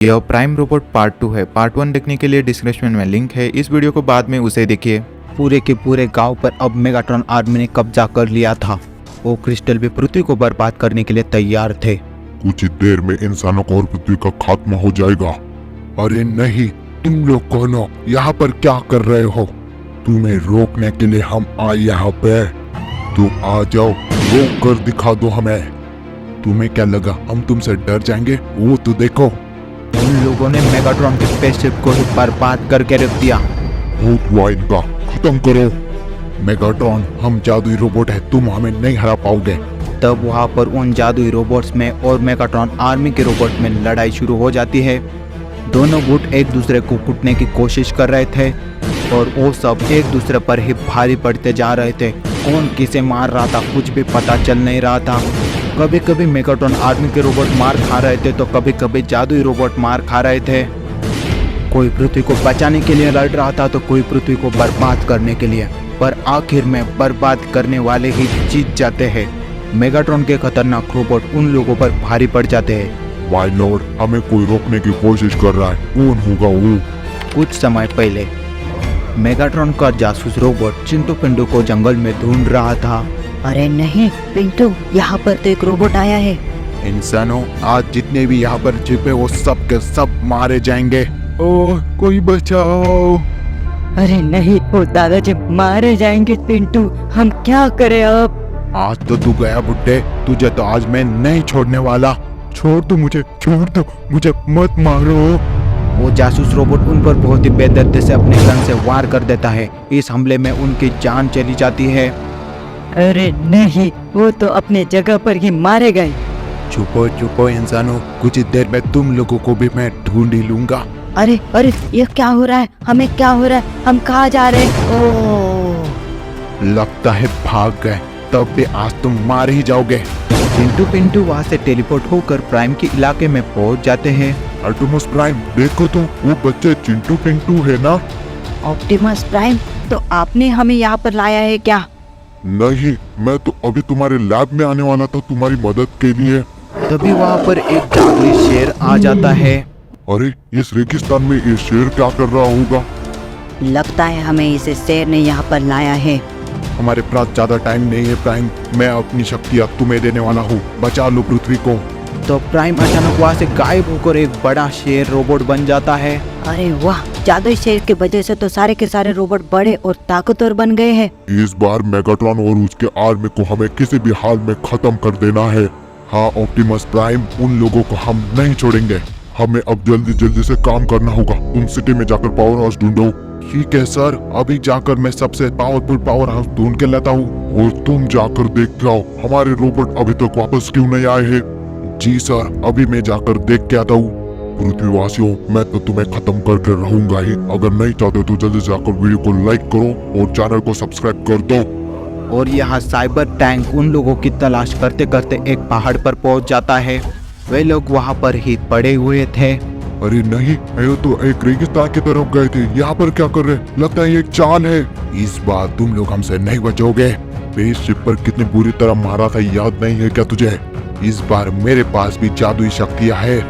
यह prime robot part 2 है। Part 1 देखने के लिए डिस्क्रिप्शन में लिंक है। इस वीडियो को बाद में उसे देखिए। पूरे के पूरे गांव पर अब मेगाट्रॉन आर्मी ने कब्जा कर लिया था। वो क्रिस्टल भी पृथ्वी को बर्बाद करने के लिए तैयार थे। कुछ ही देर में इंसानों का और पृथ्वी का खात्मा हो जाएगा। अरे नहीं, तुम लोग कौन हो? यहाँ पर क्या कर रहे हो? तुम्हें रोकने के लिए हम आए यहाँ पे। तुम आ जाओ, रोक कर दिखा दो हमें। तुम्हें क्या लगा हम तुमसे डर जाएंगे? वो तो देखो। उन लोगों ने मेगाट्रॉन के स्पेसशिप को ही बर्बाद करके रख दिया। भूत हुआ इनका, खत्म करो। मेगाट्रॉन, हम जादुई रोबोट है, तुम हमें नहीं हरा पाओगे। तब वहाँ पर उन जादुई रोबोट्स में और मेगाट्रॉन आर्मी के रोबोट में लड़ाई शुरू हो जाती है। दोनों गुट एक दूसरे को कुटने की कोशिश कर रहे थे और वो सब एक दूसरे पर ही भारी पड़ते जा रहे थे। कौन किसे मार रहा था कुछ भी पता चल नहीं रहा था। कभी कभी मेगाट्रॉन आर्मी के रोबोट मार खा रहे थे तो कभी कभी जादुई रोबोट मार खा रहे थे। कोई पृथ्वी को बचाने के लिए लड़ रहा था तो कोई पृथ्वी को बर्बाद करने के लिए, पर आखिर में बर्बाद करने वाले ही जीत जाते हैं। मेगाट्रॉन के खतरनाक रोबोट उन लोगों पर भारी पड़ जाते हैं। माय लॉर्ड, हमें कोई रोकने की कोशिश कर रहा है। कौन होगा वो? कुछ समय पहले मेगाट्रॉन का जासूस रोबोट चिंटू पिंटू को जंगल में ढूंढ रहा था। अरे नहीं पिंटू, यहाँ पर तो एक रोबोट आया है। इंसानों, आज जितने भी यहाँ पर छिपे वो सब के सब मारे जाएंगे। ओह, कोई बचाओ। अरे नहीं, वो दादाजी मारे जाएंगे। पिंटू, हम क्या करें अब? आज तो तू गया बुड्ढे, तुझे तो आज मैं नहीं छोड़ने वाला। छोड़ दो मुझे, छोड़ दो मुझे, मत मारो। वो जासूस रोबोट उन पर बहुत ही बेदर्दी से अपने गन से वार कर देता है। इस हमले में उनकी जान चली जाती है। अरे नहीं, वो तो अपने जगह पर ही मारे गए। छुपो छुपो इंसानों, कुछ ही देर में तुम लोगों को भी मैं ढूंढ ही लूंगा। अरे अरे, ये क्या हो रहा है? हमें क्या हो रहा है? हम कहाँ जा रहे हैं? ओह, लगता है भाग गए, तब भी आज तुम मार ही जाओगे। चिंटू पिंटू वहाँ से टेलीपोर्ट होकर प्राइम के इलाके में पहुँच जाते हैं। ऑप्टिमस प्राइम, देखो तो वो बच्चे चिंटू पिंटू है ना? ऑप्टिमस प्राइम, तो आपने हमें यहाँ पर लाया है क्या? नहीं, मैं तो अभी तुम्हारे लैब में आने वाला था तुम्हारी मदद के लिए। तभी वहाँ पर एक जादुई शेर आ जाता है। अरे, इस रेगिस्तान में ये शेर क्या कर रहा होगा? लगता है हमें इसे शेर ने यहाँ पर लाया है। हमारे पास ज्यादा टाइम नहीं है प्राइम, मैं अपनी शक्तियाँ तुम्हें देने वाला हूँ। बचा लो पृथ्वी को। तो प्राइम अचानक वहाँ से गायब होकर एक बड़ा शेर रोबोट बन जाता है। अरे वाह, जादुई शेर की वजह से तो सारे के सारे रोबोट बड़े और ताकतवर बन गए हैं। इस बार मेगाट्रॉन और उसके आर्मी को हमें किसी भी हाल में खत्म कर देना है। हाँ ऑप्टिमस प्राइम, उन लोगों को हम नहीं छोड़ेंगे। हमें अब जल्दी जल्दी से काम करना होगा। तुम सिटी में जाकर पावर हाउस ढूंढो। ठीक है सर, अभी जाकर मैं सबसे पावरफुल पावर हाउस ढूंढ के लाता हूँ और तुम जाकर देख के आओ हमारे रोबोट अभी तक वापस क्यों नहीं आए हैं। जी सर, अभी मैं जाकर देख के आता हूँ। पृथ्वीवासियों, मैं तो तुम्हें खत्म करके रहूंगा ही। अगर नहीं चाहते तो जल्दी जाकर वीडियो को लाइक करो और चैनल को सब्सक्राइब कर दो। और यहाँ साइबर टैंक उन लोगों की तलाश करते करते एक पहाड़ पर पहुँच जाता है। वे लोग वहाँ पर ही पड़े हुए थे। अरे नहीं, ये तो एक रेगिस्तान की तरफ गए थे। यहाँ पर क्या कर रहे? लगता है ये एक चाल है। इस बार तुम लोग हमसे नहीं बचोगे। स्पेसशिप पर कितनी बुरी तरह मारा था, याद नहीं है क्या तुझे? इस बार मेरे पास भी जादुई शक्तियाँ है।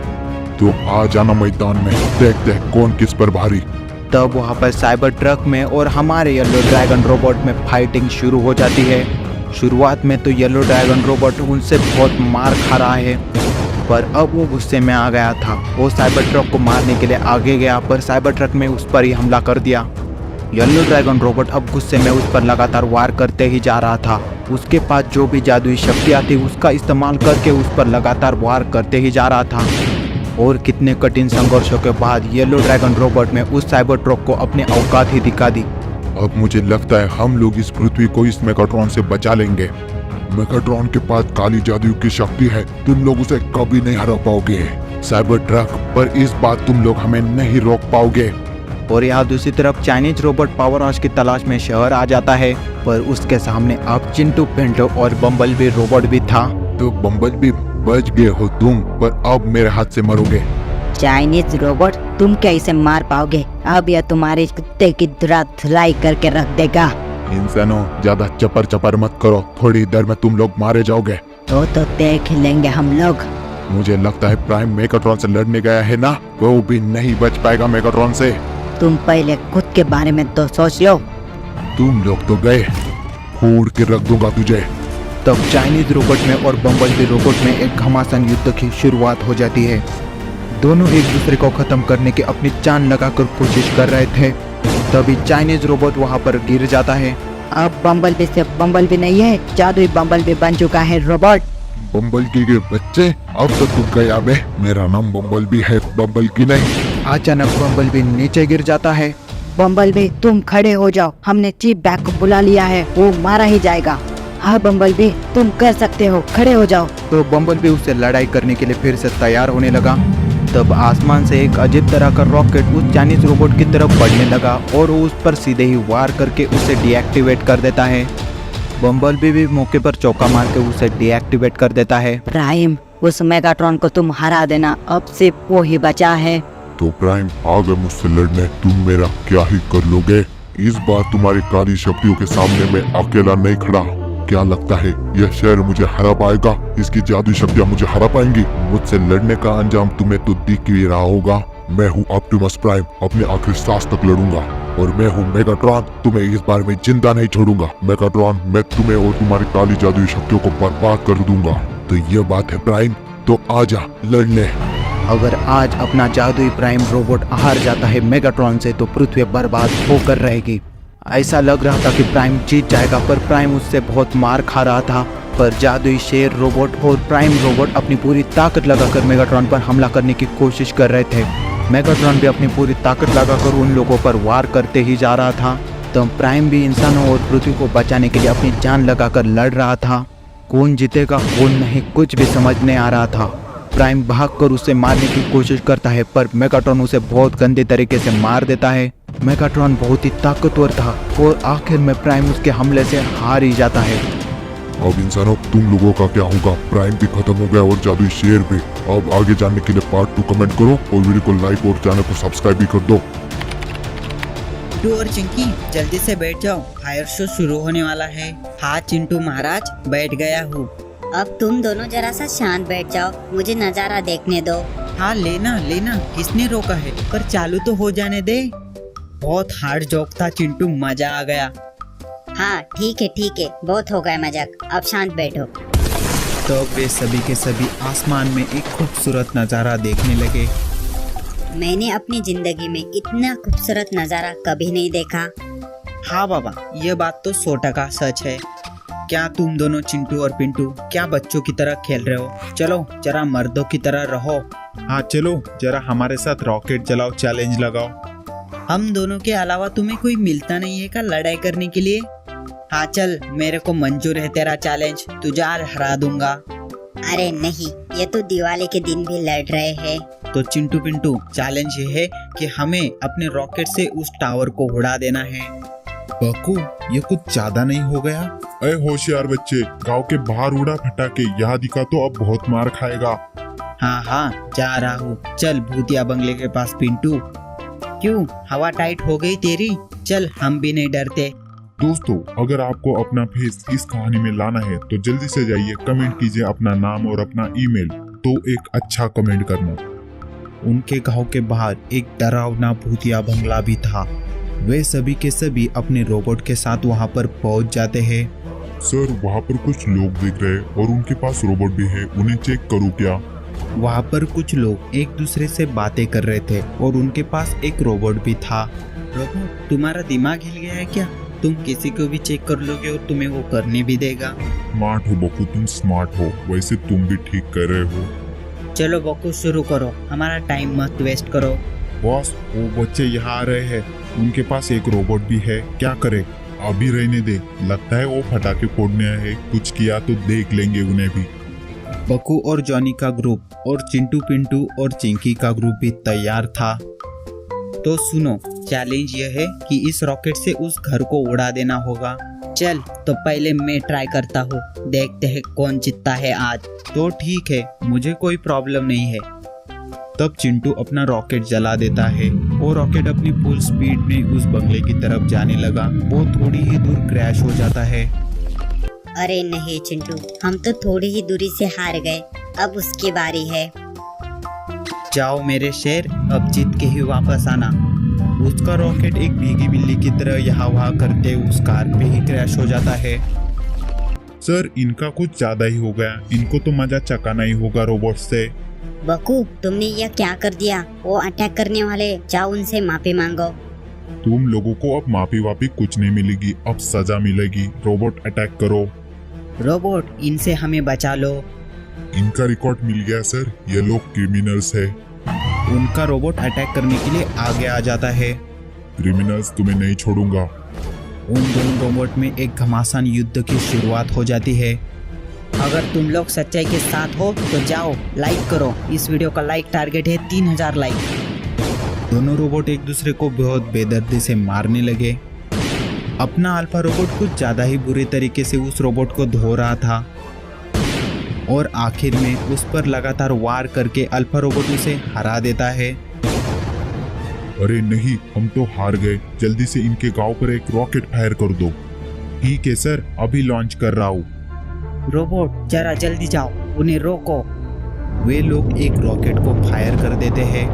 तो आ जाना मैदान में, देखते हैं कौन किस पर भारी। तब वहाँ पर साइबर ट्रक में और हमारे येलो ड्रैगन रोबोट में फाइटिंग शुरू हो जाती है। शुरुआत में तो येलो ड्रैगन रोबोट उनसे बहुत मार खा रहा है, पर अब वो गुस्से में आ गया था। वो साइबर ट्रक को मारने के लिए आगे गया, पर साइबर ट्रक में उस पर ही हमला कर दिया। येलो ड्रैगन रोबोट अब गुस्से में उस पर लगातार वार करते ही जा रहा था। उसके पास जो भी जादुई शक्तियाँ थी उसका इस्तेमाल करके उस पर लगातार वार करते ही जा रहा था। और कितने कठिन संघर्षों के बाद येलो ड्रैगन रोबोट में उस साइबर ट्रक को अपनी औकात ही दिखा दी। अब मुझे लगता है हम लोग इस पृथ्वी को इस मेगाट्रॉन से बचा लेंगे। मेगाट्रॉन के पास काली जादू की शक्ति है, तुम लोग उसे कभी नहीं हरा पाओगे। साइबर ट्रक, पर इस बार तुम लोग हमें नहीं रोक पाओगे। और यहाँ दूसरी तरफ चाइनीज रोबोट पावर हाउस की तलाश में शहर आ जाता है, पर उसके सामने अब चिंटू पिंटू और बम्बल भी रोबोट भी था। तो बम्बल भी बच गए हो तुम, पर अब मेरे हाथ से मरोगे। चाइनीज रोबोट, तुम कैसे मार पाओगे? अब यह तुम्हारे कुत्ते की धुलाई करके रख देगा। इंसानों, ज्यादा चपर चपर मत करो, थोड़ी देर में तुम लोग मारे जाओगे। तो देख लेंगे हम लोग। मुझे लगता है प्राइम मेगाट्रॉन से लड़ने गया है ना, वो भी नहीं बच पाएगा मेगाट्रॉन से। तुम पहले खुद के बारे में तो सोच लो। तुम लोग तो गए, फोड़ के रख दूंगा तुझे। तब चाइनीज रोबोट में और बम्बलबी रोबोट में एक घमासान युद्ध की शुरुआत हो जाती है। दोनों एक दूसरे को खत्म करने की अपनी जान लगाकर कोशिश कर रहे थे। तभी चाइनीज रोबोट वहां पर गिर जाता है। अब बम्बलबी से बम्बलबी नहीं है, जादुई बम्बलबी बन चुका है रोबोट। बम्बलकी के बच्चे, अब तो तू गया बे। मेरा नाम बम्बलबी है, बम्बलकी नहीं। अचानक बम्बलबी नीचे गिर जाता है। बम्बलबी तुम खड़े हो जाओ, हमने चीफ बैग को बुला लिया है, वो मारा ही जाएगा। हाँ बम्बलबी तुम कर सकते हो, खड़े हो जाओ। तो बम्बलबी उससे लड़ाई करने के लिए फिर से तैयार होने लगा। तब आसमान से एक अजीब तरह का रॉकेट उस चाइनीज रोबोट की तरफ बढ़ने लगा और वो उस पर सीधे ही वार करके उसे डीएक्टिवेट कर देता है। बम्बलबी भी मौके पर चौका मार के उसे डीएक्टिवेट कर देता है। प्राइम, उस मेगाट्रॉन को तुम हरा देना, अब सिर्फ वो ही बचा है। तो प्राइम आ गए मुझसे लड़ने, तुम मेरा क्या ही कर लोगे? इस बार तुम्हारी काली शक्तियों के सामने मैं अकेला नहीं खड़ा। क्या लगता है यह शहर मुझे हरा पाएगा? इसकी जादुई शक्तियाँ मुझे हरा पाएंगी? मुझसे लड़ने का अंजाम तुम्हें तो दिख ही रहा होगा। मैं हूँ ऑप्टिमस प्राइम, अपने आखिरी सांस तक लड़ूंगा। और मैं हूँ मेगाट्रॉन, तुम्हें इस बार में जिंदा नहीं छोड़ूंगा। मेगाट्रॉन, मैं तुम्हें और तुम्हारी काली जादुई शक्तियों को बर्बाद कर दूंगा। तो ये बात है प्राइम, तो आजा लड़ने। अगर आज अपना जादुई प्राइम रोबोट हार जाता है मेगाट्रॉन से तो पृथ्वी बर्बाद होकर रहेगी। ऐसा लग रहा था कि प्राइम जीत जाएगा, पर प्राइम उससे बहुत मार खा रहा था। पर जादुई शेर रोबोट और प्राइम रोबोट अपनी पूरी ताकत लगाकर मेगाट्रॉन पर हमला करने की कोशिश कर रहे थे। मेगाट्रॉन भी अपनी पूरी ताकत लगाकर उन लोगों पर वार करते ही जा रहा था। तो प्राइम भी इंसानों और पृथ्वी को बचाने के लिए अपनी जान लगाकर लड़ रहा था। कौन जीतेगा कौन नहीं कुछ भी समझ नहीं आ रहा था। प्राइम भागकर उसे मारने की कोशिश करता है, पर मेगाट्रॉन उसे बहुत गंदे तरीके से मार देता है। मेगाट्रॉन बहुत ही ताकतवर था और आखिर में प्राइम उसके हमले से हार ही जाता है। अब इंसानों तुम लोगों का क्या होगा? प्राइम भी खत्म हो गया और जादुई शेर भी। अब आगे जानने के लिए पार्ट 2 कमेंट करो और वीडियो को लाइक और चैनल को सब्सक्राइब भी कर दो। चिंटू और चिंकी जल्दी से बैठ जाओ, फायर शो शुरू होने वाला है। हाँ चिंटू महाराज, बैठ गया हूँ। अब तुम दोनों जरा सा शांत बैठ जाओ, मुझे नजारा देखने दो। हाँ लेना लेना, किसने रोका है? पर चालू तो हो जाने दे। बहुत हार्ड जोक था चिंटू, मजा आ गया। हाँ ठीक है, बहुत हो गया मजाक, अब शांत बैठो। तो वे सभी के सभी आसमान में एक खूबसूरत नज़ारा देखने लगे। मैंने अपनी जिंदगी में इतना खूबसूरत नजारा कभी नहीं देखा। हाँ बाबा, ये बात तो 100% सच है। क्या तुम दोनों चिंटू और पिंटू क्या बच्चों की तरह खेल रहे हो? चलो जरा मर्दों की तरह रहो। हाँ चलो जरा हमारे साथ रॉकेट जलाओ चैलेंज लगाओ। हम दोनों के अलावा तुम्हें कोई मिलता नहीं है क्या लड़ाई करने के लिए? हाँ चल, मेरे को मंजूर है तेरा चैलेंज, तुझे आज हरा दूंगा। अरे नहीं, ये तो दिवाली के दिन भी लड़ रहे हैं। तो चिंटू पिंटू, चैलेंज ये है कि हमें अपने रॉकेट से उस टावर को उड़ा देना है। बकू, ये कुछ ज्यादा नहीं हो गया? अरे होशियार बच्चे, गांव के बाहर उड़ा फटाके, यहाँ दिखा तो अब बहुत मार खाएगा। हाँ हाँ जा रहा हूँ, चल भूतिया बंगले के पास पिंटू। क्यों, हवा टाइट हो गई तेरी? चल, हम भी नहीं डरते। दोस्तों, अगर आपको अपना फेस इस कहानी में लाना है तो जल्दी से जाइए, कमेंट कीजिए अपना नाम और अपना ईमेल, तो एक अच्छा कमेंट करना। उनके गांव के बाहर एक डरावना भूतिया बंगला भी था। वे सभी के सभी अपने रोबोट के साथ वहां पर पहुंच जाते हैं। सर, वहाँ पर कुछ लोग दिख रहे और उनके पास रोबोट भी है, उन्हें चेक करूँ क्या? वहां पर कुछ लोग एक दूसरे से बातें कर रहे थे और उनके पास एक रोबोट भी था। रोबोट, तुम्हारा दिमाग हिल गया है क्या? तुम किसी को भी चेक कर लोगे और तुम्हें वो करने भी देगा। स्मार्ट हो बकू, तुम स्मार्ट हो। वैसे तुम भी ठीक कर रहे हो। चलो बकू, शुरू करो, हमारा टाइम मत वेस्ट करो। बॉस, वो बच्चे यहाँ आ रहे हैं, उनके पास एक रोबोट भी है, क्या करे? अभी रहने दे, लगता है वो फटाके फोड़ने आए हैं, कुछ किया तो देख लेंगे उन्हें भी। बकू और जॉनी का ग्रुप और चिंटू पिंटू और चिंकी का ग्रुप भी तैयार था। तो सुनो, चैलेंज यह है कि इस रॉकेट से उस घर को उड़ा देना होगा। चल, तो पहले मैं ट्राई करता हूँ, देखते हैं कौन जीतता है आज। तो ठीक है, मुझे कोई प्रॉब्लम नहीं है। तब चिंटू अपना रॉकेट जला देता है और रॉकेट अपनी फुल स्पीड में उस बंगले की तरफ जाने लगा। वो थोड़ी ही दूर क्रैश हो जाता है। अरे नहीं चिंटू, हम तो थोड़ी ही दूरी से हार गए, अब उसकी बारी है। जाओ मेरे शेर, अब जीत के ही वापस आना। उसका रॉकेट एक भीगी बिल्ली की तरह यहाँ वहाँ करते उस कार पे ही क्रैश हो जाता है। सर इनका कुछ ज्यादा ही हो गया, इनको तो मजा चकाना ही होगा रोबोट से। बकू, तुमने यह क्या कर दिया? वो अटैक करने वाले, जाओ उनसे माफी मांगो। तुम लोगों को अब माफी वाफी कुछ नहीं मिलेगी, अब सजा मिलेगी। रोबोट अटैक करो। रोबोट, इनसे हमें बचा लो। इनका रिकॉर्ड मिल गया सर, ये लोग क्रिमिनल्स है। उनका रोबोट अटैक करने के लिए आगे आ जाता है। क्रिमिनल्स, तुम्हें नहीं छोड़ूंगा। उन दोनों रोबोट में एक घमासान युद्ध की शुरुआत हो जाती है। अगर तुम लोग सच्चाई के साथ हो तो जाओ लाइक करो। इस वीडियो का लाइक टारगेट है 3000 लाइक। दोनों रोबोट एक दूसरे को बहुत बेदर्दी से मारने लगे। अपना अल्फा रोबोट कुछ ज्यादा ही बुरे तरीके से उस रोबोट को धो रहा था और आखिर में उस पर लगातार वार करके अल्फा रोबोट उसे हरा देता है। अरे नहीं, हम तो हार गए। जल्दी से इनके गांव पर एक रॉकेट फायर कर दो। ठीक है सर, अभी लॉन्च कर रहा हूँ। रोबोट, जरा जल्दी जाओ, उन्हें रोको। वे लोग एक रॉकेट को फायर कर देते हैं।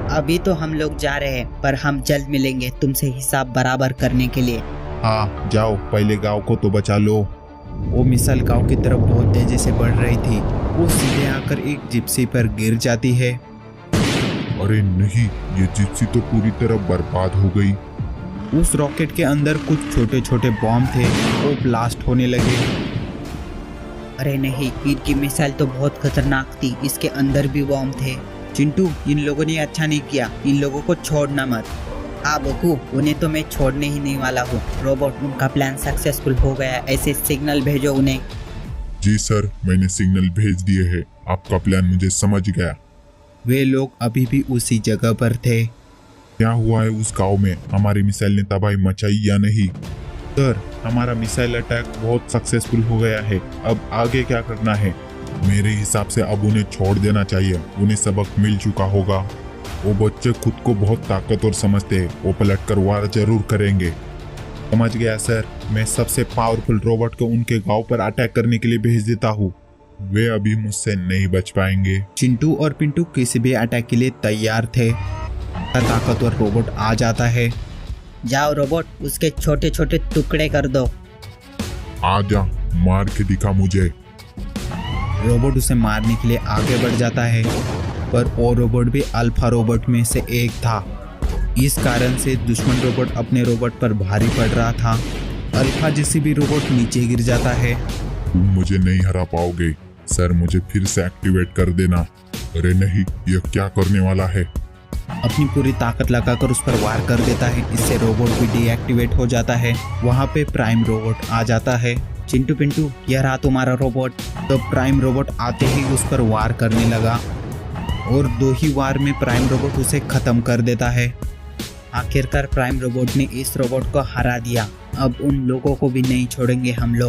अभी तो हम लोग जा रहे हैं, पर हम जल्द मिलेंगे तुमसे हिसाब बराबर करने के लिए। हाँ जाओ, पहले गांव को तो बचा लो। वो मिसाइल गांव की तरफ बहुत तेजी से बढ़ रही थी। वो सीधे आकर एक जिप्सी पर गिर जाती है। अरे नहीं, ये जिप्सी तो पूरी तरह बर्बाद हो गई। उस रॉकेट के अंदर कुछ छोटे छोटे बॉम्ब थे, वो ब्लास्ट होने लगे। अरे नहीं, इनकी मिसाइल तो बहुत खतरनाक थी, इसके अंदर भी बॉम्ब थे। चिंटू, इन लोगों ने अच्छा नहीं किया, इन लोगों को छोड़ना मत। हाँ बकू, उन्हें तो मैं छोड़ने ही नहीं वाला हूँ। रोबोट, उनका प्लान सक्सेसफुल हो गया, ऐसे सिग्नल भेजो उन्हें। जी सर, मैंने सिग्नल भेज दिए हैं, आपका प्लान मुझे समझ गया। वे लोग अभी भी उसी जगह पर थे। क्या हुआ है उस गांव में? हमारी मिसाइल ने तबाही मचाई या नहीं? सर, हमारा मिसाइल अटैक बहुत सक्सेसफुल हो गया है। अब आगे क्या करना है? मेरे हिसाब से अब उन्हें छोड़ देना चाहिए, उन्हें सबक मिल चुका होगा। वो बच्चे खुद को बहुत ताकतवर समझते हैं, वो पलट कर वार जरूर करेंगे। समझ गया सर, मैं सबसे पावरफुल रोबोट को उनके गांव पर अटैक करने के लिए भेज देता हूँ। वे अभी मुझसे नहीं बच पाएंगे। चिंटू और पिंटू किसी भी अटैक के लिए तैयार थे। ताकतवर रोबोट आ जाता है। जाओ रोबोट, उसके छोटे छोटे टुकड़े कर दो। आजा, मार के दिखा मुझे। रोबोट उसे मारने के लिए आगे बढ़ जाता है, पर वो रोबोट भी अल्फा रोबोट में से एक था। इस कारण से दुश्मन रोबोट अपने रोबोट पर भारी पड़ रहा था। अल्फा जैसी भी रोबोट नीचे गिर जाता है। तुम मुझे नहीं हरा पाओगे सर, मुझे फिर से एक्टिवेट कर देना। अरे नहीं, यह क्या करने वाला है? अपनी पूरी ताकत लगाकर उस पर वार कर देता है। इससे रोबोट भी डीएक्टिवेट हो जाता है। वहाँ पे प्राइम रोबोट आ जाता है। चिंटू पिंटू, यह रहा तुम्हारा रोबोट। तो प्राइम रोबोट आते ही उस पर वार करने लगा और 2 ही वार में प्राइम रोबोट उसे खत्म कर देता है। आखिरकार प्राइम रोबोट ने इस रोबोट को हरा दिया। अब उन लोगों को भी नहीं छोड़ेंगे हम लोग।